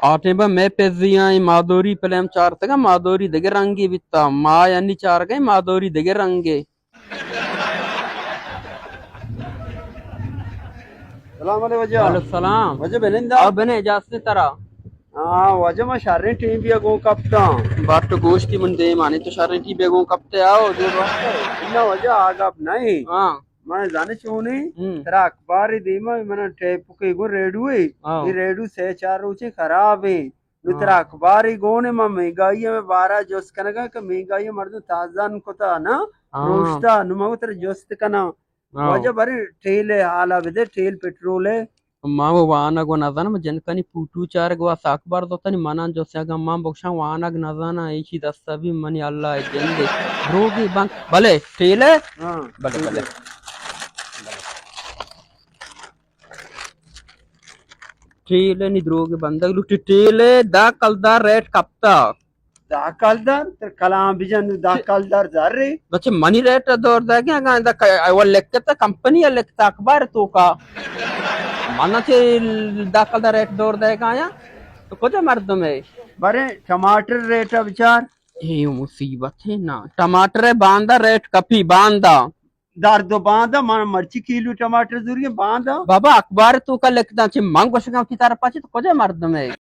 आटे बा मैं पेजिया माधोरी पलेम चार तक माधोरी दगे रंगी बिता मा यानी चार गए माधोरी दगे रंगे Salam alaikum wajah. वालेकुम सलाम Wajah belinda. अब बने जास्ते तरा Wajah mah syarren team biya go kaptan. बाट गोश्त की मंदे माने तो शारे टी बेगों कपते आओ जो वास्ते Inna wajah agap nahi. हां Mana जाने चोने हम्म तेरा अखबार ही दीमा मैंने टेप के गो रेडू है हाँ ये रेडू से चार रोचे खराब है नु हाँ तेरा अखबार ही गो ने मां महंगाई में 12 जोस कनगा कि महंगाई मर्द ताजा को ता ना हाँ रोस्ता नु मगो तेरे जोस्त कना हाँ वजह बरे ठेल है हाला विदे ठेल पेट्रोल है माँ वो वाना गो नजाना मैं जनकनी पुटू चार गो साक बार तो तनी मना जो से अगर माँ बख्शा वाना ग नजाना ऐसी दस्ता भी मनी अल्लाह जंदे रोगी बंद भले ठेले हाँ भले भले ठेले नी द्रोगे बंदक लुटी ठेले दा कलदार रेट कपता दाकलदार तेरे कलाम बिजन दाकलदार जर्रे बच्चे मनी रेट दौर दा क्या गा वो लेकता कंपनी या लेकता अखबार तो का मना चे दा कलदार रेट दौर देगा या तो कुछ मर्द में बरे टमाटर रेट अब विचार ये मुसीबत है ना टमाटर बांधा रेट कपी बांधा दार दो बांधा मन मर्ची किलो टमाटर जरूरी बांधा बाबा अखबार तू का लिखता चे मांग को शका तारा पाची तो कोजे मर्द में